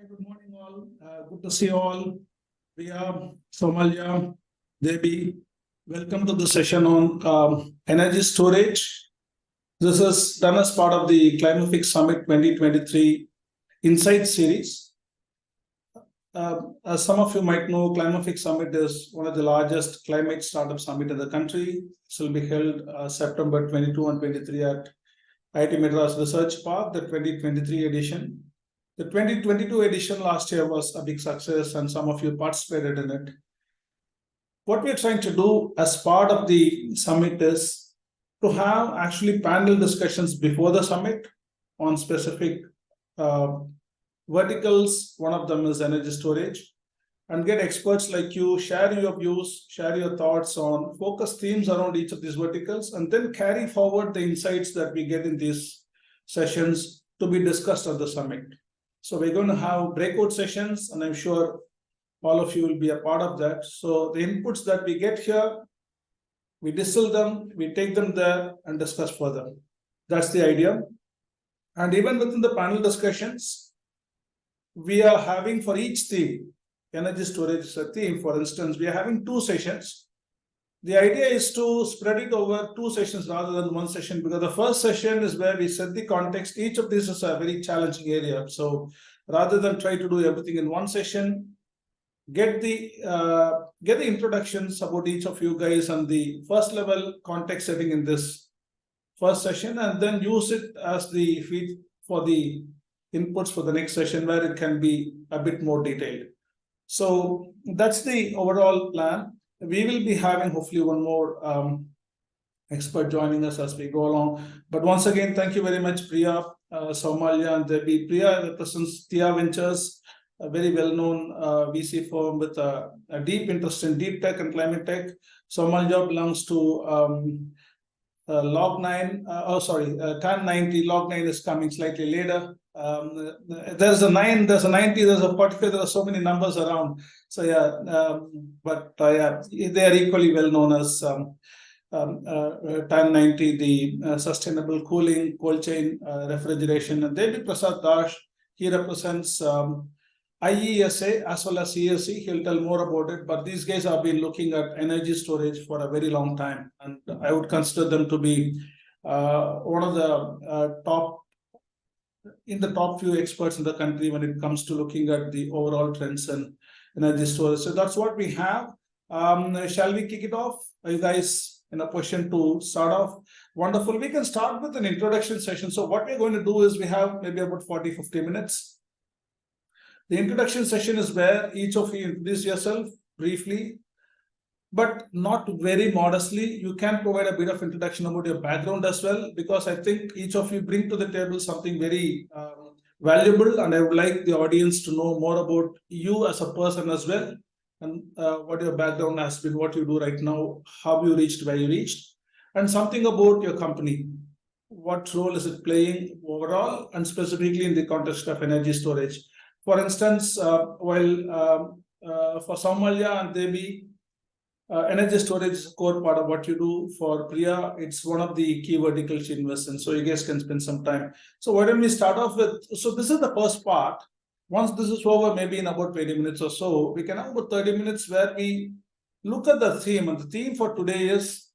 Good morning, all. Good to see you all. Priya, Somalia, Devi, welcome to the session on energy storage. This is done as part of the Climate Summit 2023 Insight series. As some of you might know, Climate Summit is one of the largest climate startup summit in the country. This will be held September 22 and 23 at IIT Madras Research Park, the 2023 edition. The 2022 edition last year was a big success, and some of you participated in it. What we're trying to do as part of the summit is to have actually panel discussions before the summit on specific verticals. One of them is energy storage, and get experts like you, share your views, share your thoughts on focus themes around each of these verticals, and then carry forward the insights that we get in these sessions to be discussed at the summit. So we're going to have breakout sessions, and I'm sure all of you will be a part of that. So the inputs that we get here, we distill them, we take them there and discuss further. That's the idea. And even within the panel discussions, we are having for each theme, energy storage is a theme, for instance, we are having 2 sessions. The idea is to spread it over 2 sessions rather than 1 session, because the first session is where we set the context. Each of these is a very challenging area. So rather than try to do everything in 1 session, get the introductions about each of you guys and the first level context setting in this first session, and then use it as the feed for the inputs for the next session where it can be a bit more detailed. So that's the overall plan. We will be having hopefully one more expert joining us as we go along. But once again, thank you very much, Priya, Somalia, and Debbie. Priya represents Tia Ventures, a very well-known VC firm with a deep interest in deep tech and climate tech. Somalia belongs to Log9. TAN90. Log9 is coming slightly later. There's a 9, there's a 90, there's a 45, there are so many numbers around. So they are equally well known as TAN90, the sustainable cooling, cold chain refrigeration. And David Prasad Dash, he represents IESA as well as CSC. He'll tell more about it, but these guys have been looking at energy storage for a very long time, and I would consider them to be one of the top few experts in the country when it comes to looking at the overall trends in energy storage. So that's what we have. Shall we kick it off? Are you guys in a position to start off? Wonderful. We can start with an introduction session. So what we're going to do is we have maybe about 40-50 minutes. The introduction session is where each of you introduce yourself briefly, but not very modestly. You can provide a bit of introduction about your background as well, because I think each of you bring to the table something very valuable, and I would like the audience to know more about you as a person as well, and what your background has been, what you do right now, how you reached where you reached, and something about your company. What role is it playing overall, and specifically in the context of energy storage? For instance, for Somalia and Devi, energy storage is a core part of what you do. For Priya, it's one of the key verticals you invest in. So you guys can spend some time. So why don't we start off with, so this is the first part. Once this is over, maybe in about 20 minutes or so, we can have about 30 minutes where we look at the theme. And the theme for today is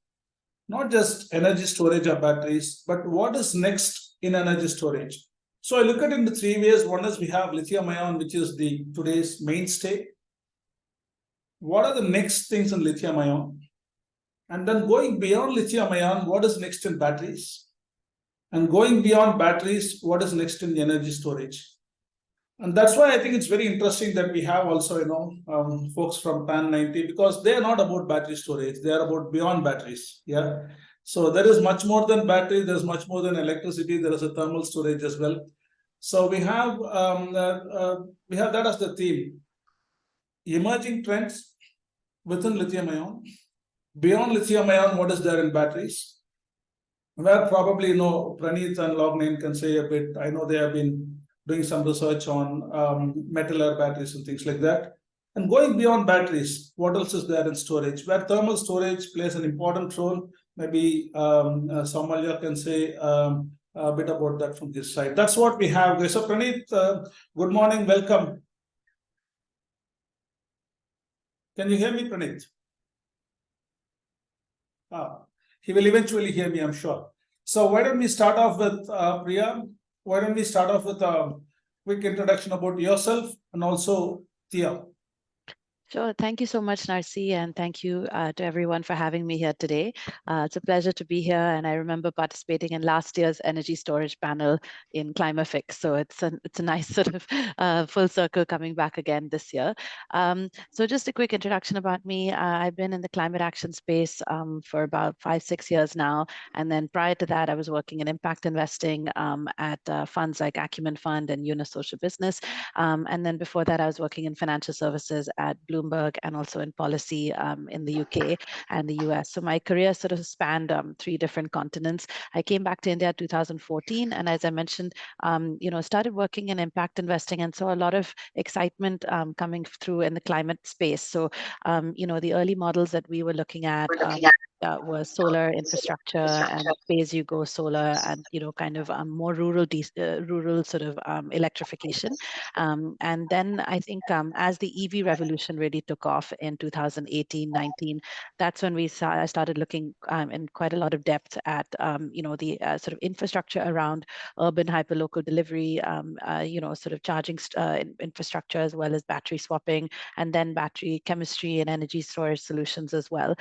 not just energy storage or batteries, but what is next in energy storage. So I look at it in the 3 ways. One is we have lithium ion, which is the today's mainstay. What are the next things in lithium ion? And then going beyond lithium ion, what is next in batteries? And going beyond batteries, what is next in energy storage? And that's why I think it's very interesting that we have also, folks from TAN90, because they are not about battery storage. They are about beyond batteries. Yeah. So there is much more than battery. There's much more than electricity. There is a thermal storage as well. So we have that as the theme. Emerging trends within lithium ion. Beyond lithium ion, what is there in batteries? Where probably Praneeth and Log9 can say a bit. I know they have been doing some research on metal air batteries and things like that. And going beyond batteries, what else is there in storage? Where thermal storage plays an important role. Maybe Somalia can say a bit about that from this side. That's what we have. So Praneeth, good morning, welcome. Can you hear me, Praneeth? He will eventually hear me, I'm sure. So why don't we start off with Priya? Why don't we start off with a quick introduction about yourself and also Tia? Sure. Thank you so much, Narsi, and thank you to everyone for having me here today. It's a pleasure to be here, and I remember participating in last year's energy storage panel in Climafix. So it's a nice sort of full circle coming back again this year. So just a quick introduction about me. I've been in the climate action space for about 5-6 years now, and then prior to that, I was working in impact investing at funds like Acumen Fund and Unis Social Business, and then before that, I was working in financial services at Bloomberg and also in policy in the UK and the US. So my career sort of spanned 3 different continents. I came back to India 2014, and as I mentioned, started working in impact investing and saw a lot of excitement coming through in the climate space. So, the early models that we were looking at was solar infrastructure and pay-as-you-go solar, and kind of more rural sort of electrification. And then I think as the EV revolution really took off in 2018-19, that's when I started looking in quite a lot of depth at the sort of infrastructure around urban hyperlocal delivery, sort of charging infrastructure, as well as battery swapping, and then battery chemistry and energy storage solutions as well.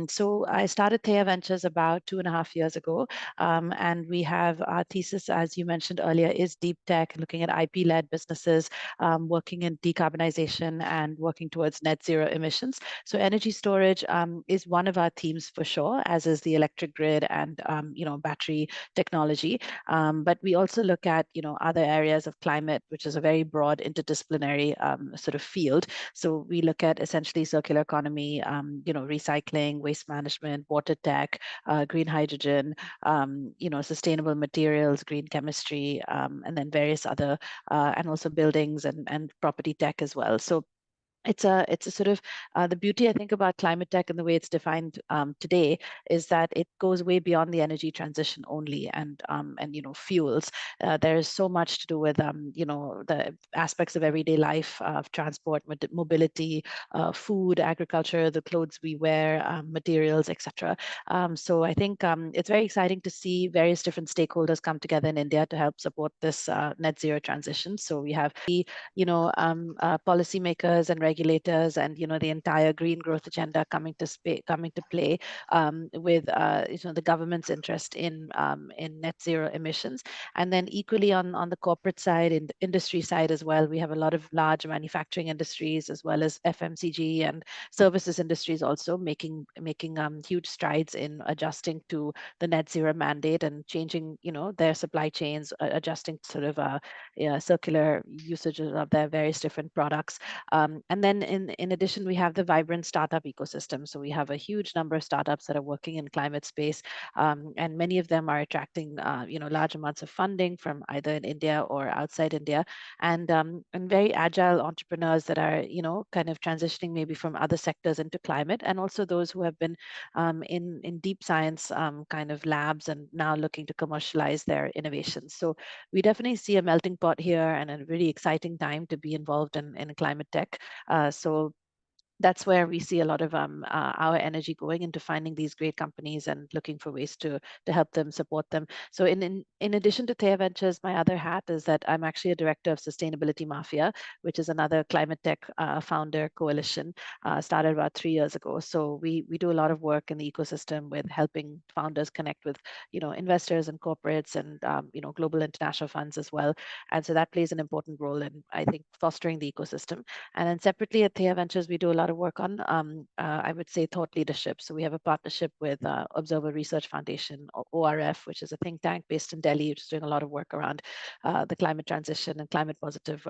So I started Thea Ventures about 2.5 years ago, and we have our thesis, as you mentioned earlier, is deep tech, looking at IP-led businesses, working in decarbonization and working towards net zero emissions. So energy storage is one of our themes for sure, as is the electric grid and battery technology. But we also look at other areas of climate, which is a very broad interdisciplinary sort of field. So we look at essentially circular economy, recycling, waste management, water tech, green hydrogen, sustainable materials, green chemistry, and then various other, and also buildings and property tech as well. So it's a sort of the beauty, I think, about climate tech and the way it's defined today is that it goes way beyond the energy transition only and fuels. There is so much to do with the aspects of everyday life, of transport, mobility, food, agriculture, the clothes we wear, materials, etc. So I think it's very exciting to see various different stakeholders come together in India to help support this net zero transition. So we have policymakers and regulators and the entire green growth agenda coming to play with the government's interest in net zero emissions. And then equally on the corporate side, in the industry side as well, we have a lot of large manufacturing industries as well as FMCG and services industries also making huge strides in adjusting to the net zero mandate and changing their supply chains, adjusting sort of circular usages of their various different products. And then in addition, we have the vibrant startup ecosystem. So we have a huge number of startups that are working in climate space, and many of them are attracting large amounts of funding from either in India or outside India, and very agile entrepreneurs that are kind of transitioning maybe from other sectors into climate, and also those who have been in deep science kind of labs and now looking to commercialize their innovations. So we definitely see a melting pot here and a really exciting time to be involved in climate tech. So that's where we see a lot of our energy going into finding these great companies and looking for ways to help them, support them. So in addition to Thea Ventures, my other hat is that I'm actually a director of Sustainability Mafia, which is another climate tech founder coalition started about 3 years ago. So we do a lot of work in the ecosystem with helping founders connect with investors and corporates and global international funds as well. And so that plays an important role in, I think, fostering the ecosystem. And then separately at Thea Ventures, we do a lot of work on, I would say, thought leadership. So we have a partnership with Observer Research Foundation, ORF, which is a think tank based in Delhi, which is doing a lot of work around the climate transition and climate positive,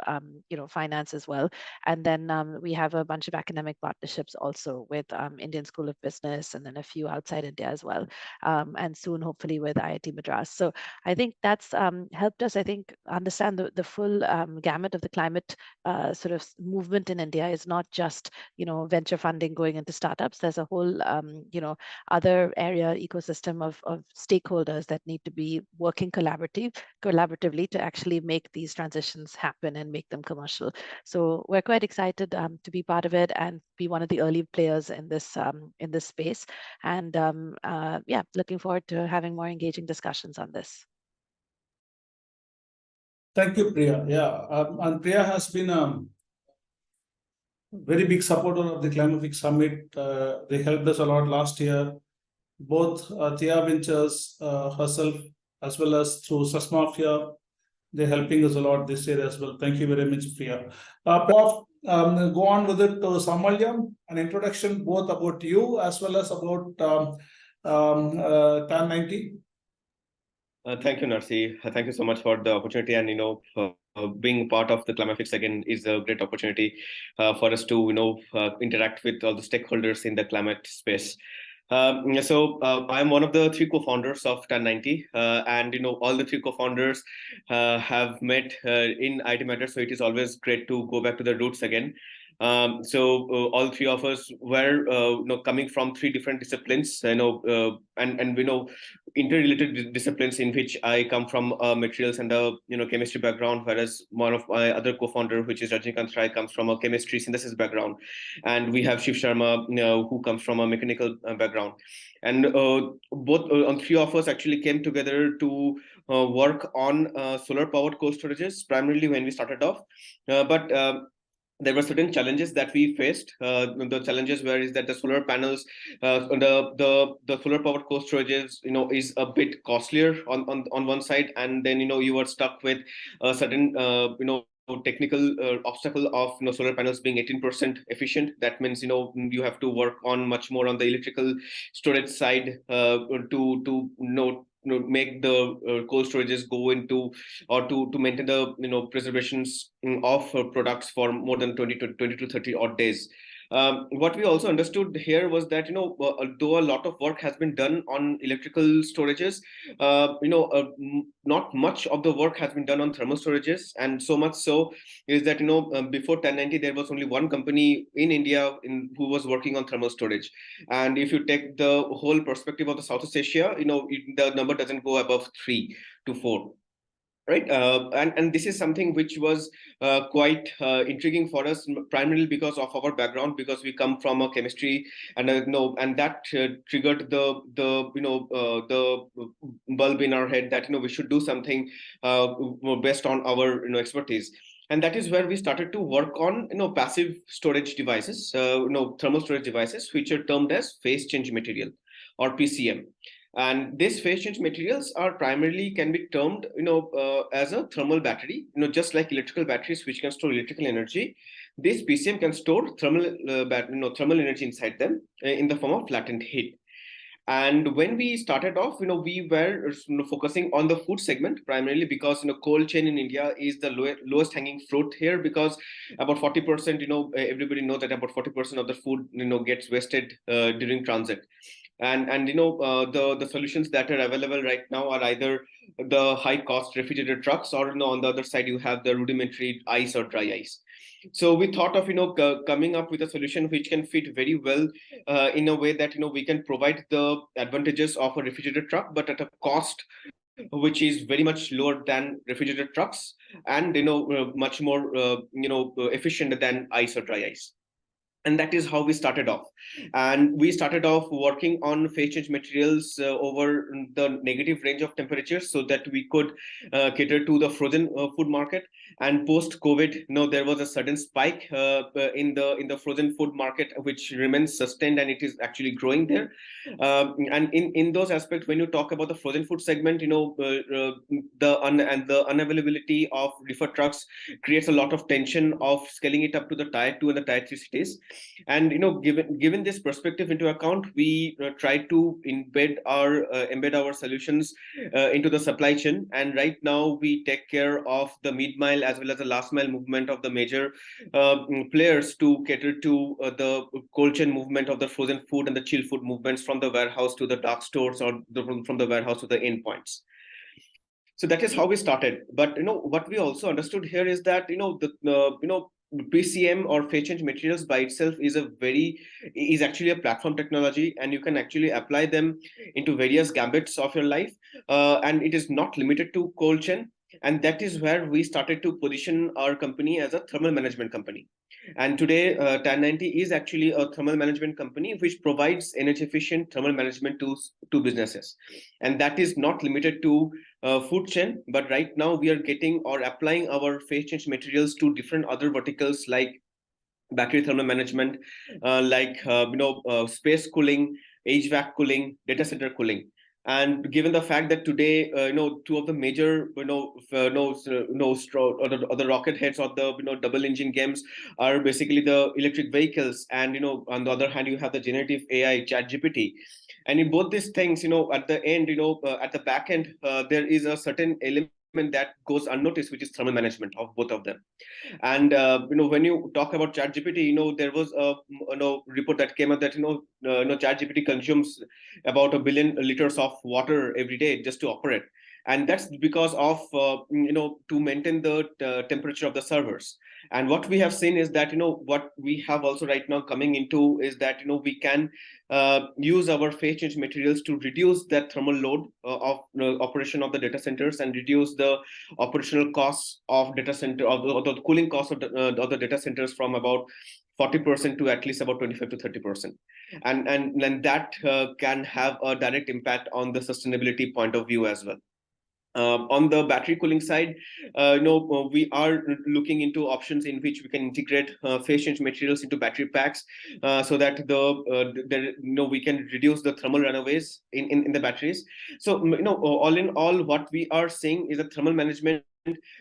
finance as well. And then we have a bunch of academic partnerships also with Indian School of Business and then a few outside India as well. And soon, hopefully, with IIT Madras. So I think that's helped us, I think, understand the full gamut of the climate sort of movement in India is not just venture funding going into startups. There's a whole, other area ecosystem of stakeholders that need to be working collaboratively to actually make these transitions happen and make them commercial. So we're quite excited to be part of it and be one of the early players in this space. And yeah, looking forward to having more engaging discussions on this. Thank you, Priya. Yeah, and Priya has been a very big supporter of the Climate Summit. They helped us a lot last year. Both Thea Ventures herself, as well as through Sasmafia, they're helping us a lot this year as well. Thank you very much, Priya. Go on with it to Samalyam, an introduction both about you as well as about TAN 90. Thank you, Narsi. Thank you so much for the opportunity. And being part of the Climafix again is a great opportunity for us to interact with all the stakeholders in the climate space. So I'm one of the 3 co-founders of TAN 90, and all the 3 co-founders have met in IT Matters. So it is always great to go back to the roots again. So all 3 of us were coming from 3 different disciplines, and interrelated disciplines, in which I come from materials and a chemistry background, whereas one of my other co-founder, which is Rajnikant Rai, comes from a chemistry synthesis background, and we have Shiv Sharma, who comes from a mechanical background, and both on 3 of us actually came together to work on solar powered cold storages, primarily when we started off, but there were certain challenges that we faced. The challenges were is that the solar panels, the solar powered cold storages, is a bit costlier on one side, and then you were stuck with a certain technical obstacle of solar panels being 18% efficient. That means you have to work on much more on the electrical storage side to make the cold storages go into, or to maintain the preservations of products for more than 20 to 30 odd days. What we also understood here was that though a lot of work has been done on electrical storages, not much of the work has been done on thermal storages, and so much so is that before TAN 90 there was only one company in India who was working on thermal storage, and if you take the whole perspective of the Southeast Asia, the number doesn't go above 3 to 4. Right, and this is something which was quite intriguing for us, primarily because of our background, because we come from a chemistry, and and that triggered the bulb in our head that we should do something based on our expertise. And that is where we started to work on passive storage devices, thermal storage devices, which are termed as phase change material, or PCM. And these phase change materials are primarily can be termed as a thermal battery, just like electrical batteries which can store electrical energy. This PCM can store thermal energy inside them in the form of latent heat. And when we started off, we were focusing on the food segment, primarily because cold chain in India is the lowest hanging fruit here, because about 40%, everybody knows that about 40% of the food gets wasted during transit. And the solutions that are available right now are either the high cost refrigerated trucks, or on the other side you have the rudimentary ice or dry ice. So we thought of coming up with a solution which can fit very well in a way that we can provide the advantages of a refrigerated truck, but at a cost which is very much lower than refrigerated trucks, and much more efficient than ice or dry ice. And that is how we started off. And we started off working on phase change materials over the negative range of temperatures, so that we could cater to the frozen food market. And post COVID, there was a sudden spike in the frozen food market, which remains sustained, and it is actually growing there. And in those aspects, when you talk about the frozen food segment, the unavailability of reefer trucks creates a lot of tension of scaling it up to the tier 2 and the tier 3 cities. And given this perspective into account, we try to embed our solutions into the supply chain. And right now we take care of the mid mile as well as the last mile movement of the major players to cater to the cold chain movement of the frozen food and the chill food movements from the warehouse to the dark stores, or from the warehouse to the endpoints. So that is how we started. But what we also understood here is that PCM or phase change materials by itself is actually a platform technology, and you can actually apply them into various gambits of your life, and it is not limited to cold chain. And that is where we started to position our company as a thermal management company. And today, 1090 is actually a thermal management company which provides energy efficient thermal management to businesses. And that is not limited to food chain, but right now we are getting or applying our phase change materials to different other verticals like battery thermal management, space cooling, HVAC cooling, data center cooling. And given the fact that today, two of the major, or the rocket heads or the double engine games are basically the electric vehicles, and on the other hand, you have the generative AI, ChatGPT. And in both these things, at the end, at the back end, there is a certain element that goes unnoticed, which is thermal management of both of them. And when you talk about ChatGPT, there was a report that came out that ChatGPT consumes about 1 billion liters of water every day just to operate, and that's because of to maintain the temperature of the servers. And what we have seen is that what we have also right now coming into is that we can use our phase change materials to reduce that thermal load of operation of the data centers, and reduce the operational costs of data center, or the cooling costs of the data centers from about 40% to at least about 25 to 30%. And that can have a direct impact on the sustainability point of view as well. On the battery cooling side, we are looking into options in which we can integrate phase change materials into battery packs, so that we can reduce the thermal runaways in the batteries. So all in all, what we are seeing is that thermal management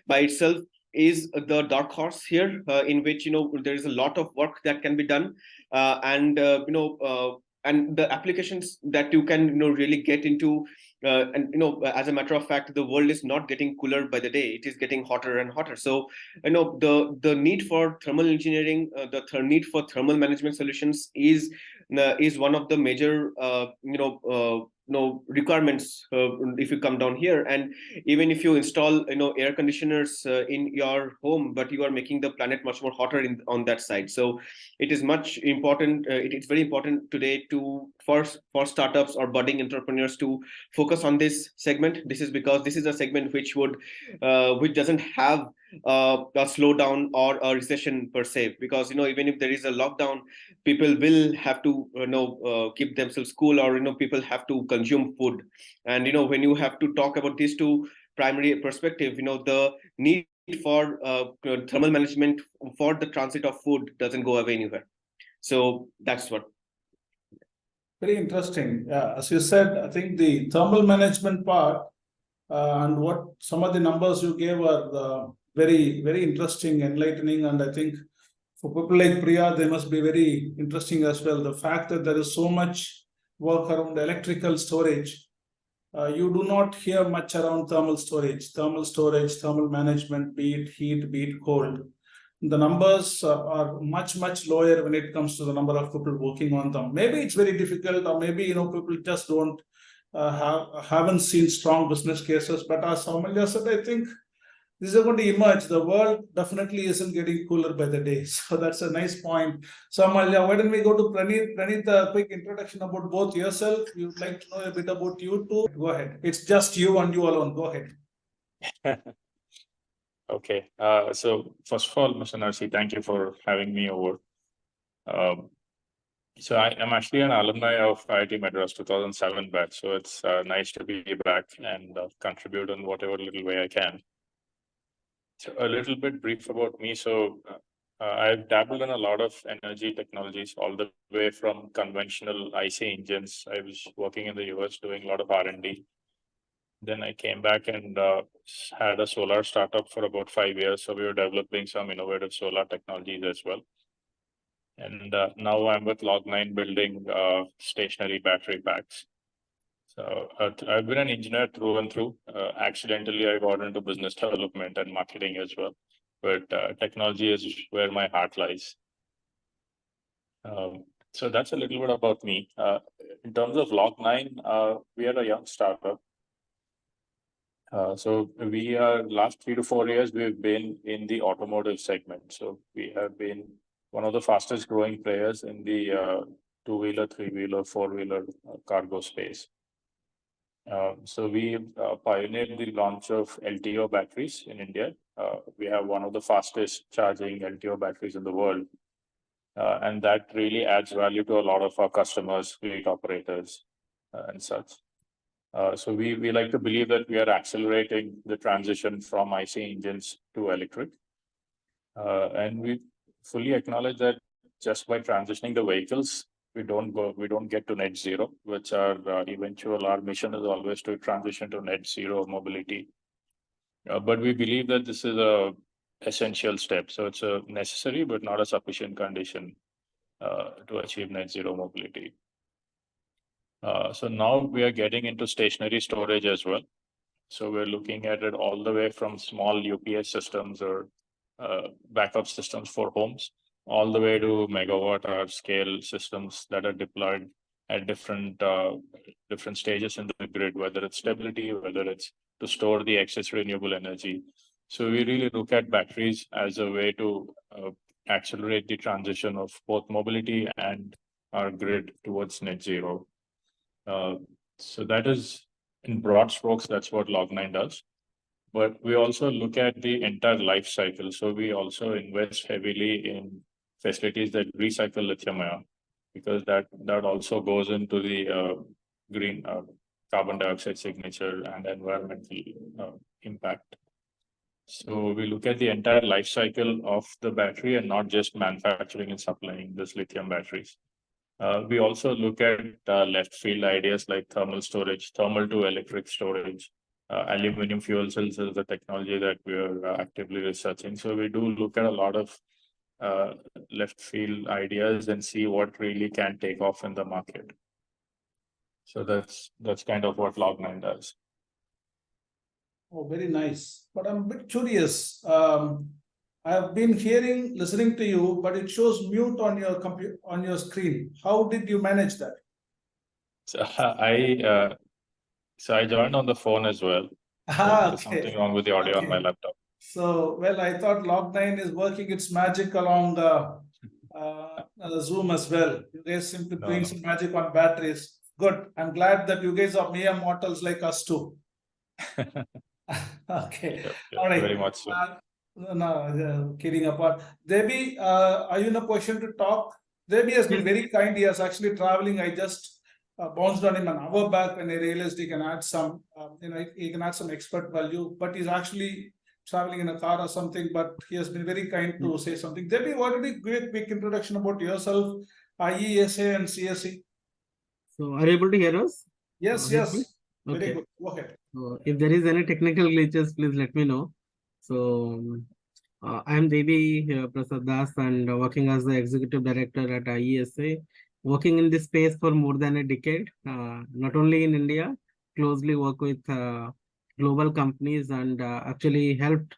by itself is the dark horse here, in which there is a lot of work that can be done, and the applications that you can really get into. And as a matter of fact, the world is not getting cooler by the day; it is getting hotter and hotter. So the need for thermal engineering, the need for thermal management solutions is one of the major requirements if you come down here. And even if you install air conditioners in your home, but you are making the planet much more hotter on that side. So it is much important. It's very important today for startups or budding entrepreneurs to focus on this segment. This is because this is a segment which doesn't have a slowdown or a recession per se, because even if there is a lockdown, people will have to keep themselves cool, or people have to consume food. And when you have to talk about these two primary perspective, the need for thermal management for the transit of food doesn't go away anywhere. So that's what. Very interesting. Yeah, as you said, I think the thermal management part and what some of the numbers you gave are very, very interesting, enlightening, and I think for people like Priya, they must be very interesting as well. The fact that there is so much work around electrical storage, you do not hear much around thermal storage, thermal management, be it heat, be it cold. The numbers are much, much lower when it comes to the number of people working on them. Maybe it's very difficult, or maybe people just don't haven't seen strong business cases. But as Amalya said, I think this is going to emerge. The world definitely isn't getting cooler by the day. So that's a nice point. So Amalya, why don't we go to Praneeth? Praneeth, a quick introduction about both yourself. You'd like to know a bit about you too. Go ahead. It's just you and you alone. Go ahead. Okay. So first of all, Mr. Narsi, thank you for having me over. So I am actually an alumni of IIT Madras 2007 batch. So it's nice to be back and contribute in whatever little way I can. So a little bit brief about me. So I've dabbled in a lot of energy technologies, all the way from conventional IC engines. I was working in the US doing a lot of R&D. Then I came back and had a solar startup for about 5 years. So we were developing some innovative solar technologies as well. And now I'm with Log9 building stationary battery packs. So I've been an engineer through and through. Accidentally, I got into business development and marketing as well. But technology is where my heart lies. So that's a little bit about me. In terms of Log9, we are a young startup. So we are last 3 to 4 years, we've been in the automotive segment. So we have been one of the fastest growing players in the two-wheeler, three-wheeler, four-wheeler cargo space. So we pioneered the launch of LTO batteries in India. We have one of the fastest charging LTO batteries in the world. And that really adds value to a lot of our customers, fleet operators, and such. So we like to believe that we are accelerating the transition from IC engines to electric. And we fully acknowledge that just by transitioning the vehicles, we don't get to net zero, which our mission is always to transition to net zero mobility. But we believe that this is a essential step. So it's a necessary, but not a sufficient condition to achieve net zero mobility. So now we are getting into stationary storage as well. So we're looking at it all the way from small UPS systems or backup systems for homes, all the way to megawatt hour scale systems that are deployed at different stages in the grid, whether it's stability, whether it's to store the excess renewable energy. So we really look at batteries as a way to accelerate the transition of both mobility and our grid towards net zero. So that is, in broad strokes, that's what Log9 does. But we also look at the entire life cycle. So we also invest heavily in facilities that recycle lithium ion, because that also goes into the green carbon dioxide signature and environmental impact. So we look at the entire life cycle of the battery and not just manufacturing and supplying this lithium batteries. We also look at left field ideas like thermal storage, thermal to electric storage, aluminum fuel cells is a technology that we are actively researching. So we do look at a lot of left field ideas and see what really can take off in the market. So that's kind of what Log9 does. Oh, very nice. But I'm a bit curious. I've been listening to you, but it shows mute on your computer, on your screen. How did you manage that? So I joined on the phone as well. There's something wrong with the audio on my laptop. So, well, I thought Log9 is working its magic along Zoom as well. You guys seem to be doing some magic on batteries. Good. I'm glad that you guys are mere mortals like us too. Okay. All right. Very much so. No, kidding apart. Debbie, are you in a position to talk? Debbie has been very kind. He is actually traveling. I just bounced on him an hour back when I realized he can add some, he can add some expert value. But he's actually traveling in a car or something. But he has been very kind to say something. Debbie, why don't you give a quick introduction about yourself, IESA and CSE? So, are you able to hear us? Yes, yes. Very good. Go ahead. If there is any technical glitches, please let me know. So, I am Devi Prasad Das and working as the Executive Director at IESA, working in this space for more than a decade, not only in India, closely work with global companies and actually helped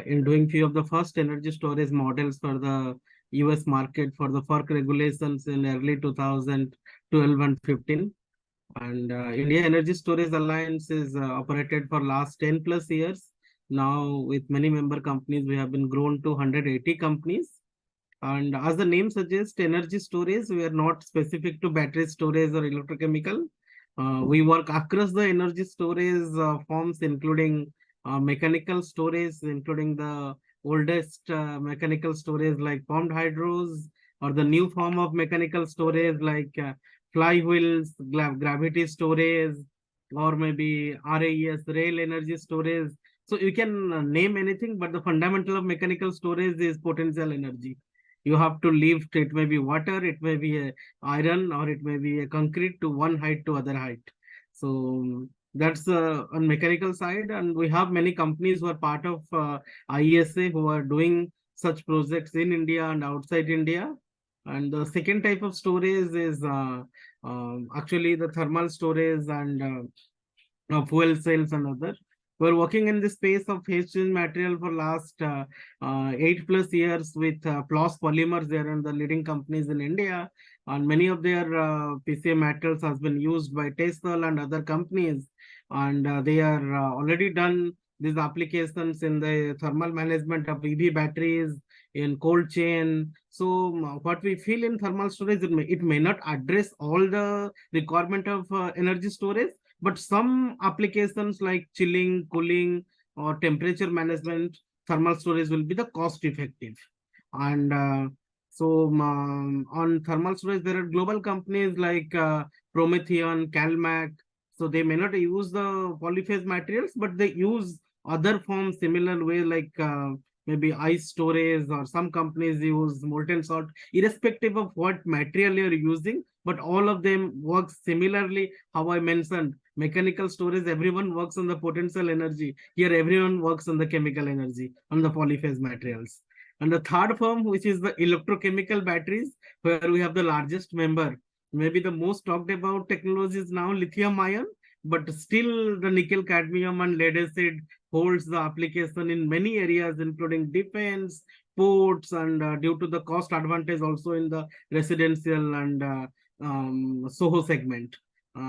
in doing few of the first energy storage models for the US market for the FERC regulations in early 2012 and 15. And India Energy Storage Alliance is operated for last 10 plus years. Now with many member companies, we have been grown to 180 companies. And as the name suggests, energy storage, we are not specific to battery storage or electrochemical. We work across the energy storage forms, including mechanical storage, including the oldest mechanical storage like pumped hydros, or the new form of mechanical storage like flywheels, gravity storage, or maybe RAES, rail energy storage. So you can name anything, but the fundamental of mechanical storage is potential energy. You have to lift, it may be water, it may be a iron, or it may be a concrete to one height to other height. So that's on mechanical side. And we have many companies who are part of IESA who are doing such projects in India and outside India. And the second type of storage is actually the thermal storage and fuel cells and other. We're working in the space of phase change material for last 8+ years with PLOS Polymers. They are the leading companies in India, and many of their PCM materials has been used by Tesla and other companies, and they are already done these applications in the thermal management of EV batteries, in cold chain. So what we feel in thermal storage, it may not address all the requirement of energy storage, but some applications like chilling, cooling, or temperature management, thermal storage will be the cost effective. And on thermal storage, there are global companies like Promethean, Calmac. So they may not use the polyphase materials, but they use other forms similar way, like maybe ice storage, or some companies use molten salt, irrespective of what material you're using, but all of them work similarly. How I mentioned, mechanical storage, everyone works on the potential energy. Here, everyone works on the chemical energy, on the polyphase materials. And the third form, which is the electrochemical batteries, where we have the largest member. Maybe the most talked about technology is now lithium ion, but still the nickel, cadmium, and lead acid holds the application in many areas, including defense, ports, and due to the cost advantage also in the residential and SOHO segment,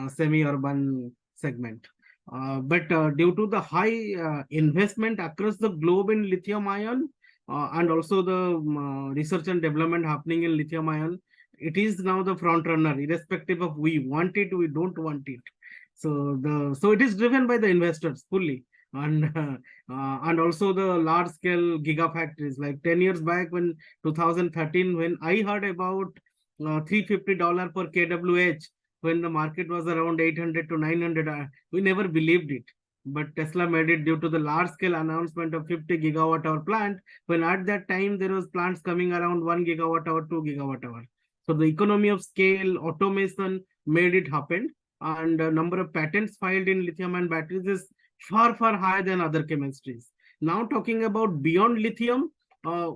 semi-urban segment. But due to the high investment across the globe in lithium ion, and also the research and development happening in lithium ion, it is now the front runner, irrespective of we want it, we don't want it. So it is driven by the investors fully, and also the large scale gigafactories. Like 10 years back, when 2013, when I heard about $350 per kWh, when the market was around 800 to 900, we never believed it. But Tesla made it due to the large scale announcement of 50 gigawatt hour plant, when at that time there was plants coming around 1 gigawatt hour, 2 gigawatt hour. So the economy of scale, automation made it happen, and number of patents filed in lithium ion batteries is far, far higher than other chemistries. Now talking about beyond lithium,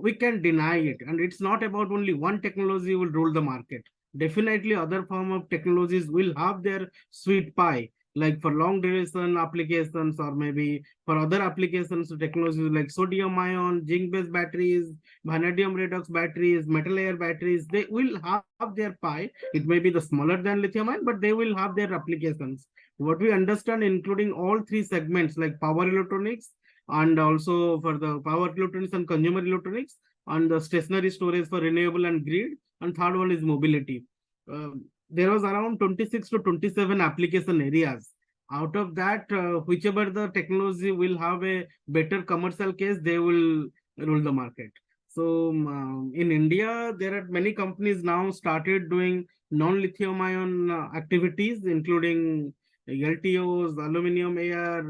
we can deny it. And it's not about only one technology will rule the market. Definitely other form of technologies will have their sweet pie, like for long duration applications, or maybe for other applications, technologies like sodium ion, zinc based batteries, vanadium redox batteries, metal air batteries, they will have their pie. It may be the smaller than lithium ion, but they will have their applications. What we understand, including all three segments, like power electronics, and also for the power electronics and consumer electronics, and the stationary storage for renewable and grid, and third one is mobility. There was around 26 to 27 application areas. Out of that, whichever the technology will have a better commercial case, they will rule the market. So in India, there are many companies now started doing non-lithium ion activities, including LTOs, aluminum air.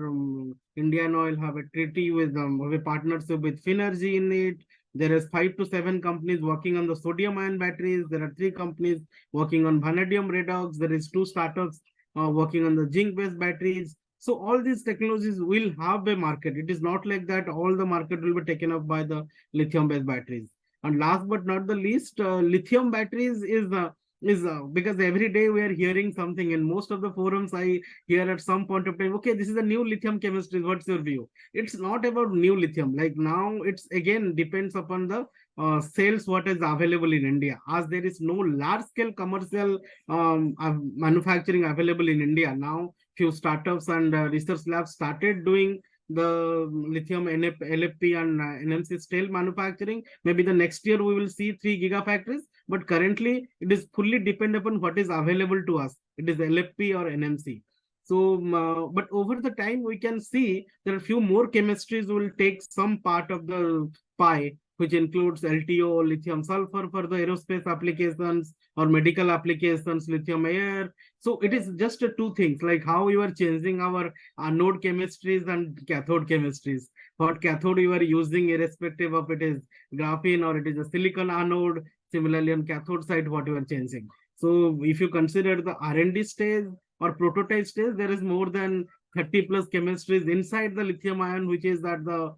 Indian Oil have a treaty with have a partnership with Finergy in it. There is 5 to 7 companies working on the sodium ion batteries. There are 3 companies working on vanadium redox. There is 2 startups working on the zinc based batteries. So all these technologies will have a market. It is not like that all the market will be taken up by the lithium based batteries. And last but not the least, lithium batteries is because every day we are hearing something in most of the forums. I hear at some point of time, okay, this is a new lithium chemistry, what's your view? It's not about new lithium. Like now it's again depends upon the sales what is available in India, as there is no large scale commercial manufacturing available in India. Now few startups and research labs started doing the lithium LFP and NMC steel manufacturing. Maybe the next year we will see 3 gigafactories, but currently it is fully dependent upon what is available to us. It is LFP or NMC. So, but over the time we can see there are few more chemistries will take some part of the pie, which includes LTO, lithium sulfur for the aerospace applications or medical applications, lithium air. So it is just 2 things, like how you are changing our anode chemistries and cathode chemistries. What cathode you are using, irrespective of it is graphene or it is a silicon anode. Similarly, on cathode side, what you are changing. So if you consider the R&D stage or prototype stage, there is more than 30 plus chemistries inside the lithium ion, which is at the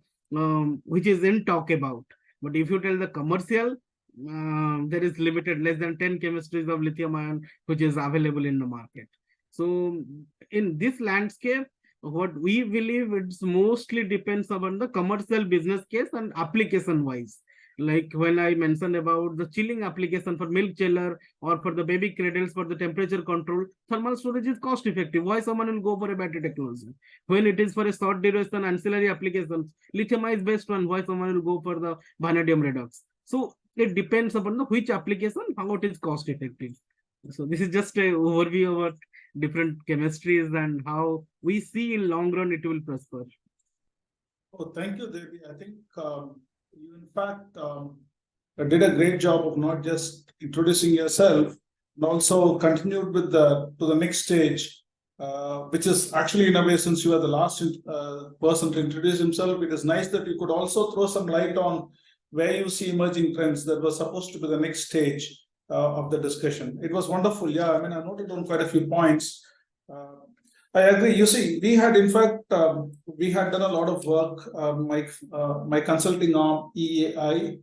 which is in talk about. But if you tell the commercial, there is limited, less than 10 chemistries of lithium ion which is available in the market. So in this landscape, what we believe it's mostly depends upon the commercial business case and application wise. Like when I mentioned about the chilling application for milk chiller or for the baby cradles for the temperature control, thermal storage is cost effective. Why someone will go for a battery technology? When it is for a short duration ancillary applications, lithium is best one. Why someone will go for the vanadium redox? So it depends upon the which application, how it is cost effective. So this is just a overview about different chemistries and how we see in long run it will prosper. Oh, thank you, Devi. I think you, in fact, did a great job of not just introducing yourself, and also continued with the to the next stage, which is actually in a way, since you are the last person to introduce himself, it is nice that you could also throw some light on where you see emerging trends that was supposed to be the next stage of the discussion. It was wonderful. Yeah, I mean, I noted down quite a few points. I agree. You see, we had, in fact, we had done a lot of work. My consulting arm, EAI,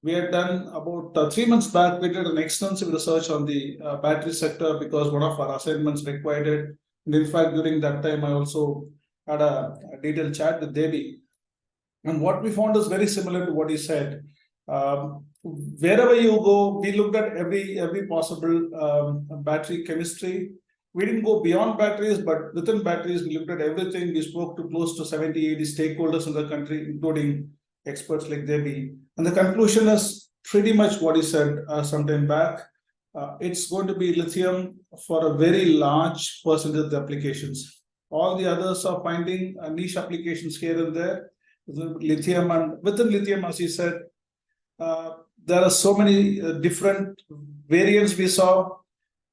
we had done about 3 months back. We did an extensive research on the battery sector because one of our assignments required it. And in fact, during that time, I also had a detailed chat with Devi. And what we found is very similar to what he said. Wherever you go, we looked at every possible battery chemistry. We didn't go beyond batteries, but within batteries, we looked at everything. We spoke to close to 70, 80 stakeholders in the country, including experts like Debbie. And the conclusion is pretty much what he said some time back. It's going to be lithium for a very large percentage of the applications. All the others are finding niche applications here and there. Lithium, and within lithium, as he said, there are so many different variants we saw,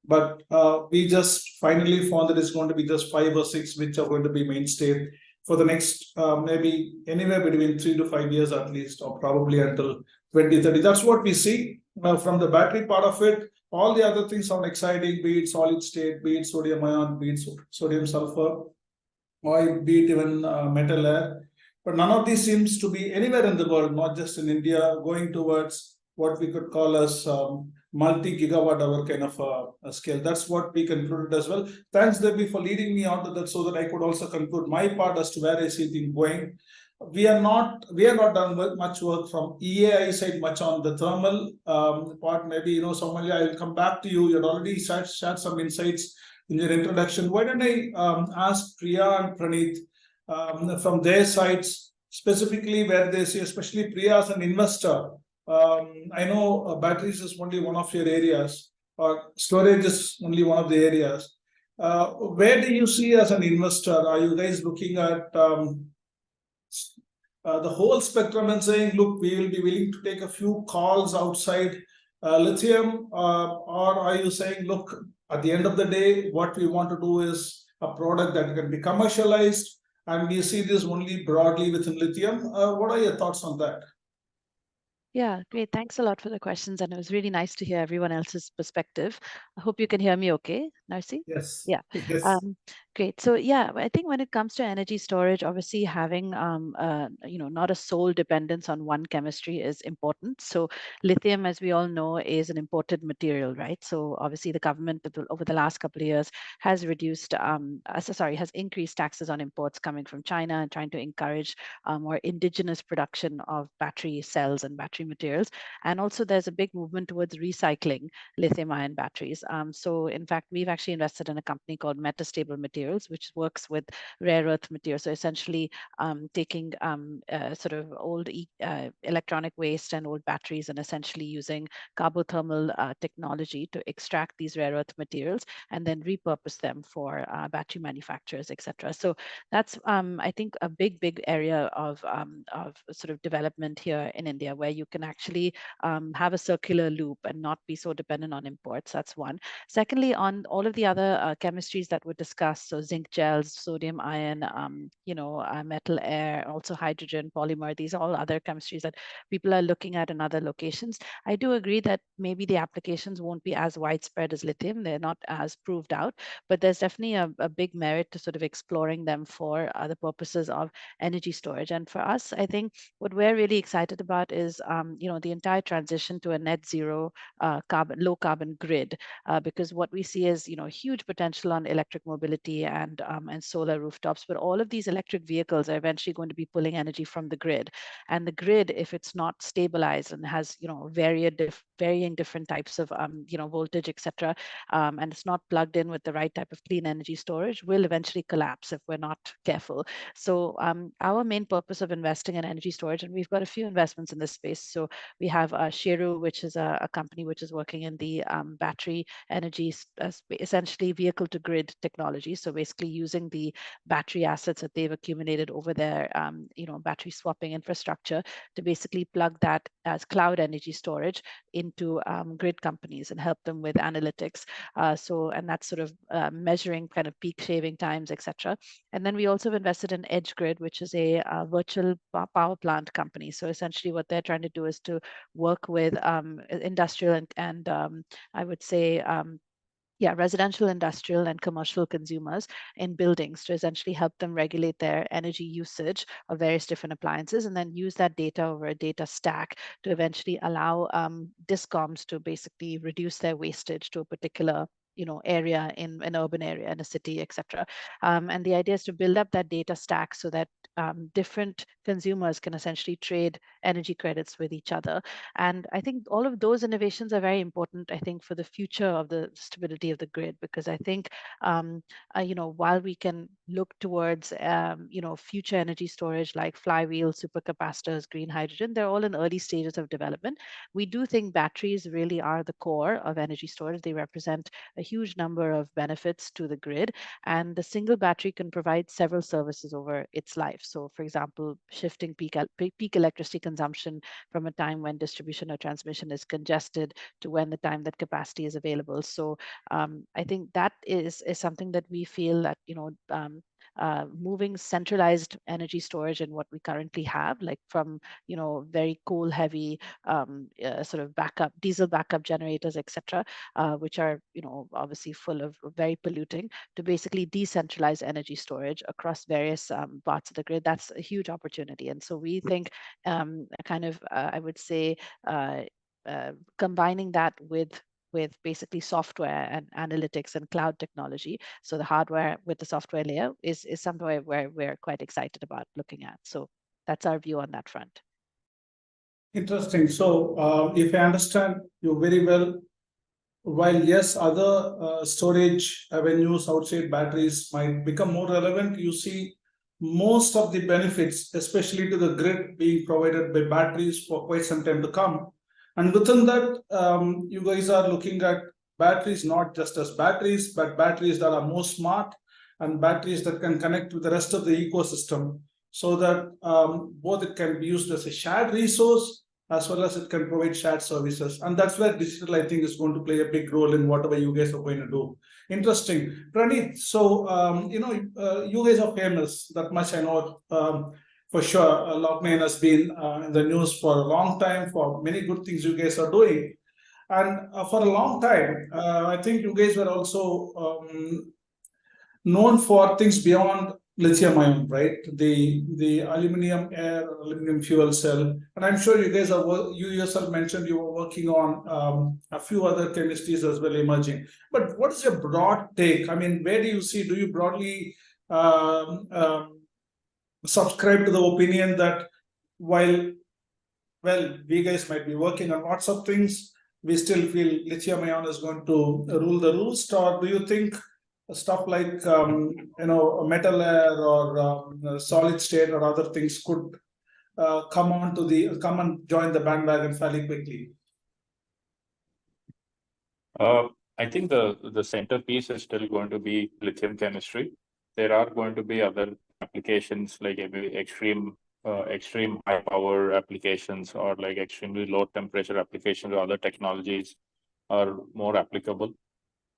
but we just finally found that it's going to be just 5 or 6 which are going to be mainstay for the next maybe anywhere between 3 to 5 years at least, or probably until 2030. That's what we see from the battery part of it. All the other things sound exciting, be it solid state, be it sodium ion, be it sodium sulfur, or be it even metal air. But none of these seems to be anywhere in the world, not just in India, going towards what we could call as multi-gigawatt hour kind of a scale. That's what we concluded as well. Thanks, Debbie, for leading me on to that so that I could also conclude my part as to where I see things going. We are not done much work from EAI side much on the thermal part. Maybe, Somalia, I will come back to you. You had already shared some insights in your introduction. Why don't I ask Priya and Praneeth from their sides, specifically where they see, especially Priya as an investor. I know batteries is only one of your areas, or storage is only one of the areas. Where do you see as an investor? Are you guys looking at the whole spectrum and saying, look, we will be willing to take a few calls outside lithium, or are you saying, look, at the end of the day, what we want to do is a product that can be commercialized, and we see this only broadly within lithium? What are your thoughts on that? Yeah, great. Thanks a lot for the questions. And it was really nice to hear everyone else's perspective. I hope you can hear me okay, Narsi? Yes. Yeah. Yes. Great. So yeah, I think when it comes to energy storage, obviously having not a sole dependence on one chemistry is important. So lithium, as we all know, is an imported material, right? So obviously the government over the last couple of years has has increased taxes on imports coming from China and trying to encourage more indigenous production of battery cells and battery materials. And also there's a big movement towards recycling lithium ion batteries. So in fact, we've actually invested in a company called Metastable Materials, which works with rare earth materials. So essentially taking sort of old electronic waste and old batteries and essentially using carbothermal technology to extract these rare earth materials and then repurpose them for battery manufacturers, etc. So that's, I think, a big area of sort of development here in India, where you can actually have a circular loop and not be so dependent on imports. That's one. Secondly, on all of the other chemistries that were discussed, so zinc gels, sodium ion, metal air, also hydrogen, polymer, these are all other chemistries that people are looking at in other locations. I do agree that maybe the applications won't be as widespread as lithium. They're not as proved out, but there's definitely a big merit to sort of exploring them for the purposes of energy storage. And for us, I think what we're really excited about is the entire transition to a net zero low carbon grid, because what we see is huge potential on electric mobility and solar rooftops, but all of these electric vehicles are eventually going to be pulling energy from the grid, and the grid, if it's not stabilized and has varying different types of voltage, etc., and it's not plugged in with the right type of clean energy storage, will eventually collapse if we're not careful. So our main purpose of investing in energy storage, and we've got a few investments in this space. So we have Sheru, which is a company which is working in the battery energy, essentially vehicle to grid technology. So basically using the battery assets that they've accumulated over their battery swapping infrastructure to basically plug that as cloud energy storage into grid companies and help them with analytics. And that's sort of measuring kind of peak shaving times, etc. And then we also have invested in Edge Grid, which is a virtual power plant company. So essentially what they're trying to do is to work with industrial and I would say residential, industrial, and commercial consumers in buildings to essentially help them regulate their energy usage of various different appliances, and then use that data over a data stack to eventually allow discoms to basically reduce their wastage to a particular area in an urban area, in a city, etc. And the idea is to build up that data stack so that different consumers can essentially trade energy credits with each other. And I think all of those innovations are very important, I think, for the future of the stability of the grid, because I think, while we can look towards, future energy storage like flywheel, supercapacitors, green hydrogen, they're all in early stages of development. We do think batteries really are the core of energy storage. They represent a huge number of benefits to the grid, and the single battery can provide several services over its life. So, for example, shifting peak electricity consumption from a time when distribution or transmission is congested to when the time that capacity is available. So I think that is something that we feel that moving centralized energy storage and what we currently have, like from very coal heavy sort of diesel backup generators, etc., which are obviously full of very polluting, to basically decentralize energy storage across various parts of the grid. That's a huge opportunity, and so we think I would say combining that with basically software and analytics and cloud technology. So the hardware with the software layer is somewhere where we're quite excited about looking at. So that's our view on that front. Interesting. So if I understand you very well, while yes, other storage avenues outside batteries might become more relevant, you see most of the benefits, especially to the grid, being provided by batteries for quite some time to come. And within that, you guys are looking at batteries not just as batteries, but batteries that are more smart and batteries that can connect with the rest of the ecosystem, so that both it can be used as a shared resource as well as it can provide shared services. And that's where digital, I think, is going to play a big role in whatever you guys are going to do. Interesting. Praneeth, so, you guys are famous, that much I know for sure. Lockman has been in the news for a long time for many good things you guys are doing. And for a long time, I think you guys were also known for things beyond lithium ion, right? The aluminum air, aluminum fuel cell, and I'm sure you guys are. You yourself mentioned you were working on a few other chemistries as well emerging. But what is your broad take? I mean, where do you see? Do you broadly subscribe to the opinion that while we guys might be working on lots of things, we still feel lithium ion is going to rule the roost, or do you think stuff like metal air or solid state or other things could come and join the bandwagon fairly quickly? I think the centerpiece is still going to be lithium chemistry. There are going to be other applications like extreme high power applications, or like extremely low temperature applications, or other technologies are more applicable.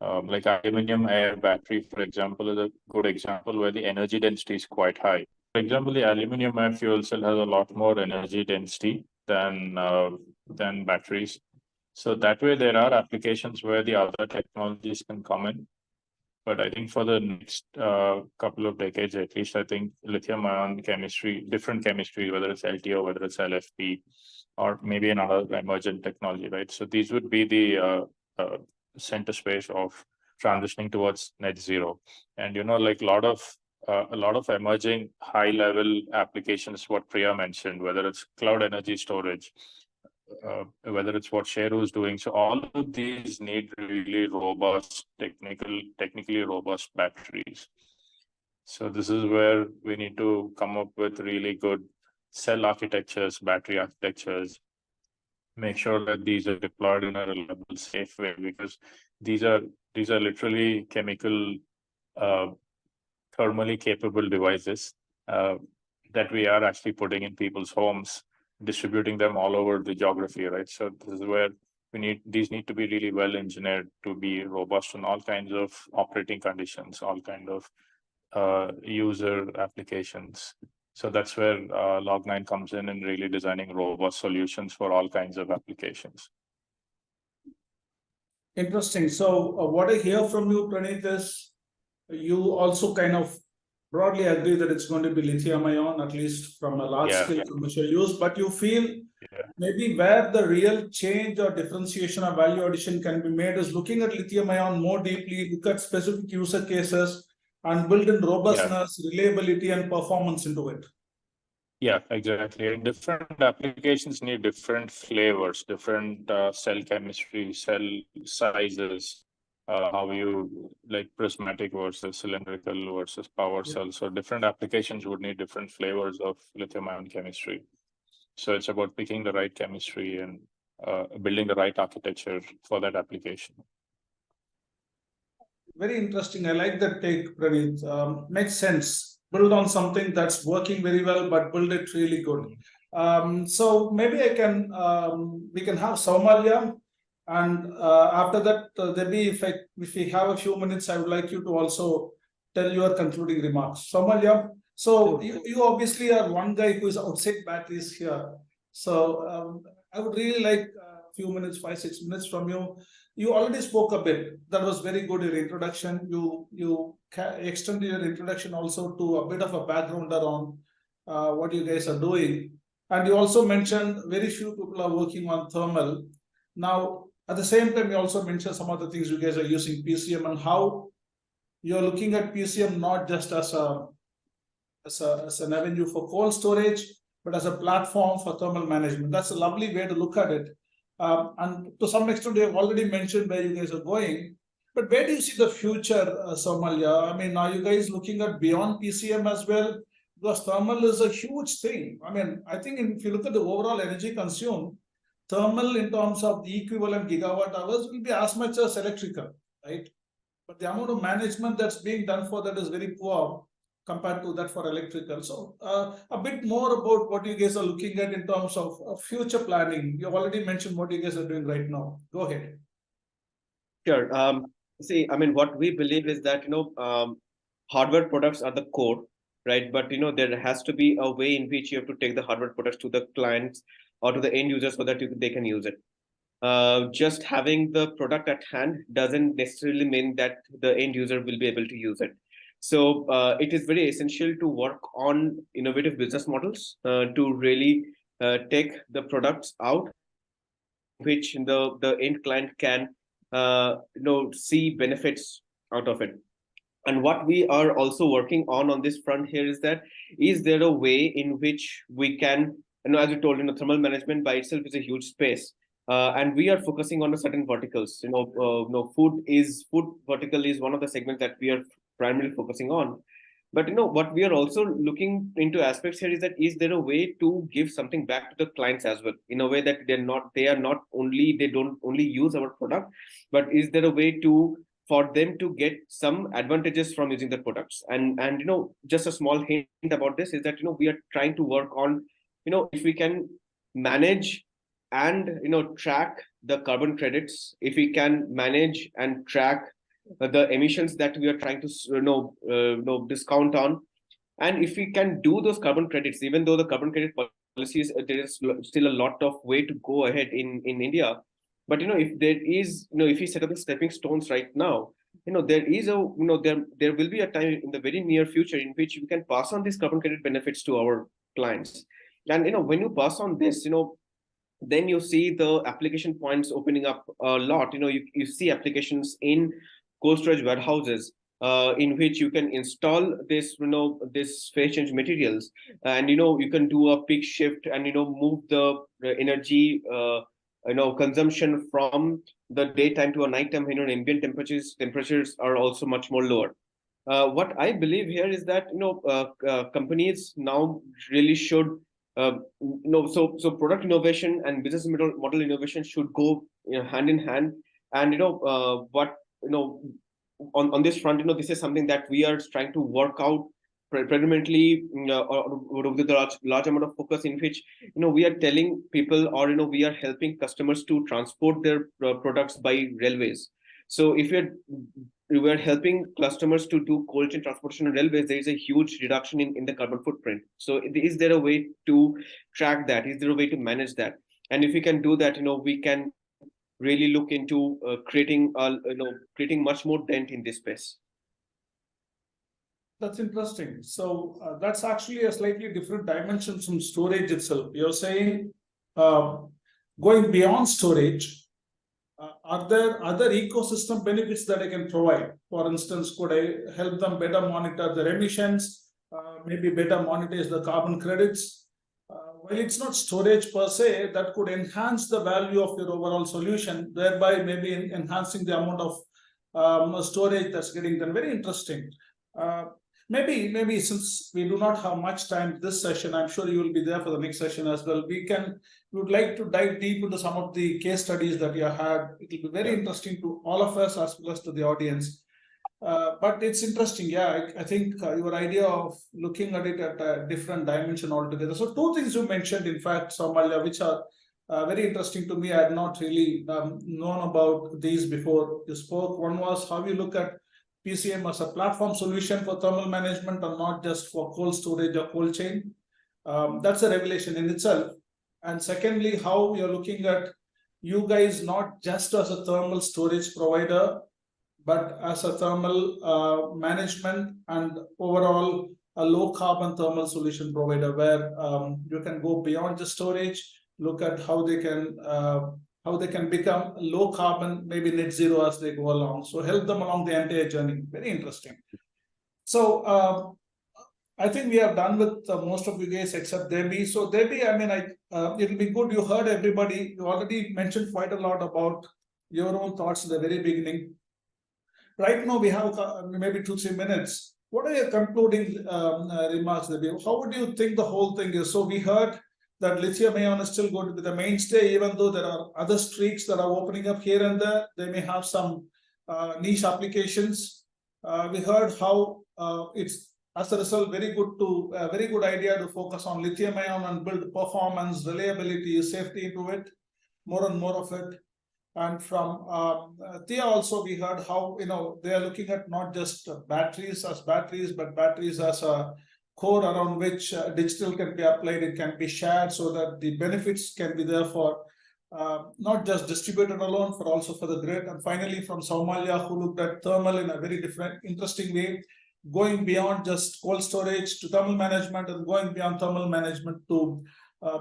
Like aluminum air battery, for example, is a good example where the energy density is quite high. For example, the aluminum air fuel cell has a lot more energy density than batteries. So that way, there are applications where the other technologies can come in. But I think for the next couple of decades, at least, I think lithium-ion chemistry, different chemistry, whether it's LTO, whether it's LFP, or maybe another emergent technology, right? So these would be the center space of transitioning towards net zero. And like a lot of emerging high-level applications, what Priya mentioned, whether it's cloud energy storage, whether it's what Sheru is doing. So all of these need really robust, technically robust batteries. So this is where we need to come up with really good cell architectures, battery architectures, make sure that these are deployed in a reliable, safe way, because these are literally chemical, thermally capable devices that we are actually putting in people's homes, distributing them all over the geography, right? So this is where these need to be really well engineered to be robust in all kinds of operating conditions, all kind of user applications. So that's where Log9 comes in and really designing robust solutions for all kinds of applications. Interesting. So what I hear from you, Praneeth, is you also kind of broadly agree that it's going to be lithium ion, at least from a large scale commercial use, but you feel maybe where the real change or differentiation or value addition can be made is looking at lithium ion more deeply, look at specific user cases and build in robustness, reliability and performance into it. Yeah, exactly. And different applications need different flavors, different cell chemistry, cell sizes, how you like prismatic versus cylindrical versus power cells. So different applications would need different flavors of lithium-ion chemistry. So it's about picking the right chemistry and building the right architecture for that application. Very interesting. I like that take, Praneeth. Makes sense. Build on something that's working very well, but build it really good. So maybe we can have Saumalya, and after that, Debbie, if we have a few minutes, I would like you to also tell your concluding remarks. Saumalya, so you obviously are one guy who is outside batteries here. So I would really like a few minutes, 5-6 minutes from you. You already spoke a bit. That was very good, your introduction. You extended your introduction also to a bit of a background around what you guys are doing. And you also mentioned very few people are working on thermal. Now, at the same time, you also mentioned some of the things you guys are using PCM and how you're looking at PCM not just as an avenue for cold storage, but as a platform for thermal management. That's a lovely way to look at it. And to some extent, you have already mentioned where you guys are going. But where do you see the future, Saumalya? I mean, are you guys looking at beyond PCM as well? Because thermal is a huge thing. I mean, I think if you look at the overall energy consumed, thermal in terms of the equivalent gigawatt hours will be as much as electrical, right? But the amount of management that's being done for that is very poor compared to that for electrical. So a bit more about what you guys are looking at in terms of future planning. You already mentioned what you guys are doing right now. Go ahead. Sure. See, I mean, what we believe is that, hardware products are the core, right? But, there has to be a way in which you have to take the hardware products to the clients or to the end users so that they can use it. Just having the product at hand doesn't necessarily mean that the end user will be able to use it. So it is very essential to work on innovative business models to really take the products out, which the end client can see benefits out of it. And what we are also working on this front here is that, is there a way in which we can, as you told, thermal management by itself is a huge space. And we are focusing on a certain verticals. Food vertical is one of the segments that we are primarily focusing on. But what we are also looking into aspects here is that, is there a way to give something back to the clients as well, in a way that they don't only use our product, but is there a way for them to get some advantages from using the products? And just a small hint about this is that we are trying to work on if we can manage and track the carbon credits, if we can manage and track the emissions that we are trying to discount on, and if we can do those carbon credits, even though the carbon credit policies, there is still a lot of way to go ahead in India. But if there is, if we set up the stepping stones right now, there is a, there will be a time in the very near future in which we can pass on these carbon credit benefits to our clients. And, when you pass on this, then you see the application points opening up a lot. You see applications in cold storage warehouses, in which you can install this, this phase change materials, and you can do a peak shift and move the energy consumption from the daytime to a nighttime. Ambient temperatures are also much more lower. What I believe here is that companies now really should so product innovation and business model innovation should go hand in hand. And what on this front, this is something that we are trying to work out predominantly, or with a large amount of focus, in which we are telling people, or we are helping customers to transport their products by railways. So if we are helping customers to do cold chain transportation on railways, there is a huge reduction in the carbon footprint. So is there a way to track that? Is there a way to manage that? And if we can do that, we can really look into creating much more dent in this space. That's interesting. So that's actually a slightly different dimension from storage itself. You're saying going beyond storage, are there other ecosystem benefits that I can provide? For instance, could I help them better monitor their emissions, maybe better monetize the carbon credits? Well, it's not storage per se, that could enhance the value of your overall solution, thereby maybe enhancing the amount of storage that's getting done. Very interesting. Maybe since we do not have much time this session, I'm sure you will be there for the next session as well. We would like to dive deep into some of the case studies that you had. It will be very interesting to all of us as well as to the audience. But it's interesting, yeah. I think your idea of looking at it at a different dimension altogether. So two things you mentioned, in fact, Somalia, which are very interesting to me. I had not really known about these before you spoke. One was how you look at PCM as a platform solution for thermal management and not just for cold storage or cold chain. That's a revelation in itself. And secondly, how you're looking at you guys not just as a thermal storage provider, but as a thermal management and overall a low carbon thermal solution provider, where you can go beyond just storage, look at how they can become low carbon, maybe net zero as they go along. So help them along the entire journey. Very interesting. So I think we are done with most of you guys except Debbie. So Debbie, I mean, it'll be good. You heard everybody. You already mentioned quite a lot about your own thoughts in the very beginning. Right now we have maybe 2-3 minutes. What are your concluding remarks, Debbie? How would you think the whole thing is? So we heard that lithium-ion is still going to be the mainstay, even though there are other streaks that are opening up here and there. They may have some niche applications. We heard how it's, as a result, very good idea to focus on lithium-ion and build performance, reliability, safety into it, more and more of it. And from Thea also, we heard how they are looking at not just batteries as batteries, but batteries as a core around which digital can be applied, it can be shared, so that the benefits can be there for not just distributed alone, but also for the grid. And finally, from Somalia, who looked at thermal in a very different, interesting way, going beyond just cold storage to thermal management, and going beyond thermal management to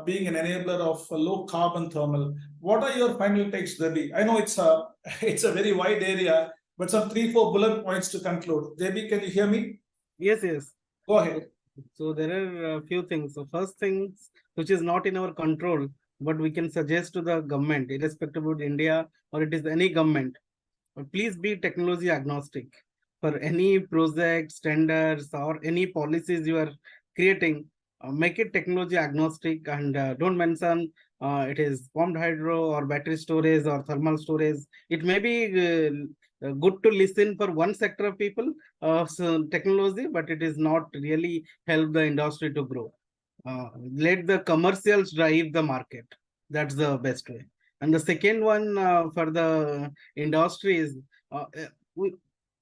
being an enabler of low carbon thermal. What are your final takes, Debbie? I know it's a very wide area, but some 3-4 bullet points to conclude. Debbie, can you hear me? Yes. Go ahead. So there are a few things. So first things, which is not in our control, but we can suggest to the government, irrespective of India or it is any government, please be technology agnostic. For any projects, tenders, or any policies you are creating, make it technology agnostic, and don't mention it is pumped hydro or battery storage or thermal storage. It may be good to listen for one sector of people, so technology, but it is not really help the industry to grow. Let the commercials drive the market. That's the best way. And the second one, for the industries,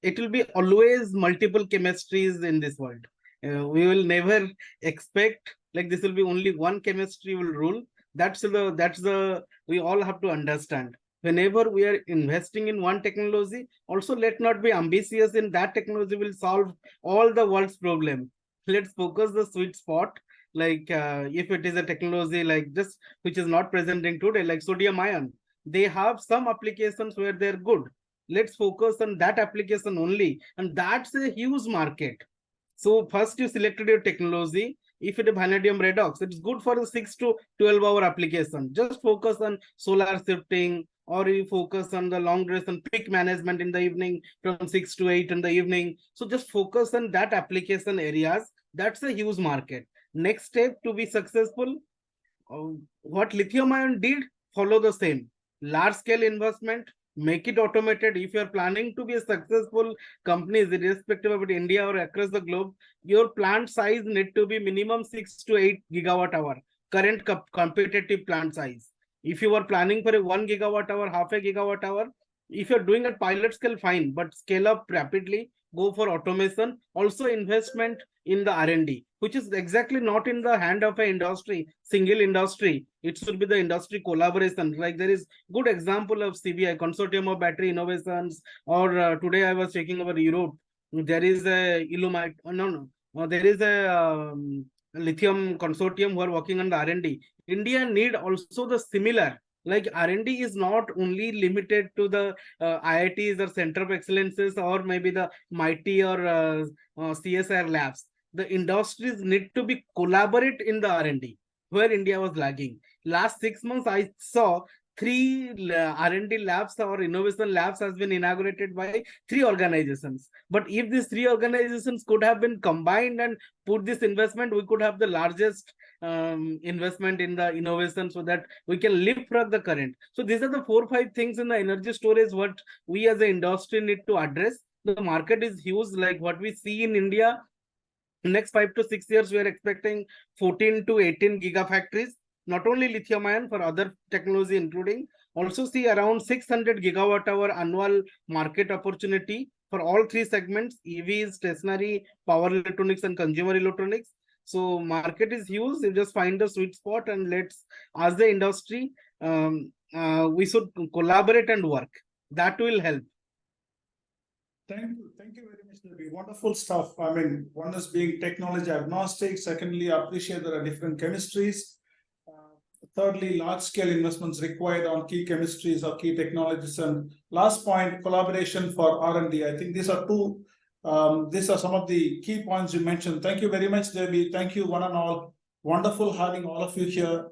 it will be always multiple chemistries in this world. We will never expect like this will be only one chemistry will rule. That's the we all have to understand. whenever we are investing in one technology, also let not be ambitious in that technology will solve all the world's problem. Let's focus the sweet spot. Like if it is a technology like this, which is not present in today, like sodium ion, they have some applications where they're good. Let's focus on that application only. And that's a huge market. So first you selected your technology. If it is vanadium redox, it's good for a 6 to 12 hour application. Just focus on solar shifting, or you focus on the long duration peak management in the evening from 6 to 8 in the evening. So just focus on that application areas. That's a huge market. Next step to be successful, what lithium ion did, follow the same. Large scale investment, make it automated. If you're planning to be a successful company, irrespective of India or across the globe, your plant size need to be minimum 6 to 8 gigawatt hour, current competitive plant size. If you are planning for a 1 gigawatt hour, half a gigawatt hour, if you're doing at pilot scale, fine, but scale up rapidly, go for automation. Also investment in the R&D, which is exactly not in the hand of an industry, single industry. It should be the industry collaboration. Like there is good example of CBI, Consortium of Battery Innovations, or today I was checking over Europe. There is a Illumite, there is a lithium consortium who are working on the R&D. India need also the similar. Like R&D is not only limited to the IITs or Center of Excellences, or maybe the MIT or CSR labs. The industries need to be collaborate in the R&D, where India was lagging. Last 6 months, I saw 3 R&D labs or innovation labs has been inaugurated by 3 organizations. But if these 3 organizations could have been combined and put this investment, we could have the largest investment in the innovation, so that we can leapfrog the current. So these are the 4 or 5 things in the energy storage what we as an industry need to address. The market is huge. Like what we see in India, next 5 to 6 years, we are expecting 14 to 18 gigafactories, not only lithium ion, for other technology including. Also see around 600 gigawatt hour annual market opportunity for all 3 segments: EVs, stationary, power electronics, and consumer electronics. So market is huge. You just find the sweet spot, and let's, as the industry, we should collaborate and work. That will help. Thank you very much, Debbie. Wonderful stuff. I mean, one is being technology agnostic. Secondly, I appreciate there are different chemistries. Thirdly, large-scale investments required on key chemistries or key technologies. And last point, collaboration for R&D. I think these are some of the key points you mentioned. Thank you very much, Debbie. Thank you, one and all. Wonderful having all of you here.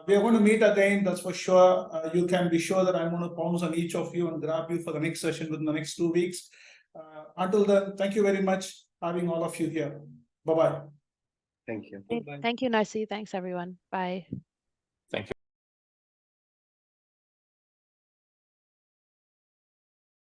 We are going to meet again, that's for sure. You can be sure that I'm going to pounce on each of you and grab you for the next session within the next 2 weeks. Until then, thank you very much having all of you here. Bye-bye. Thank you. Thank you, Narsi. Thanks, everyone. Bye.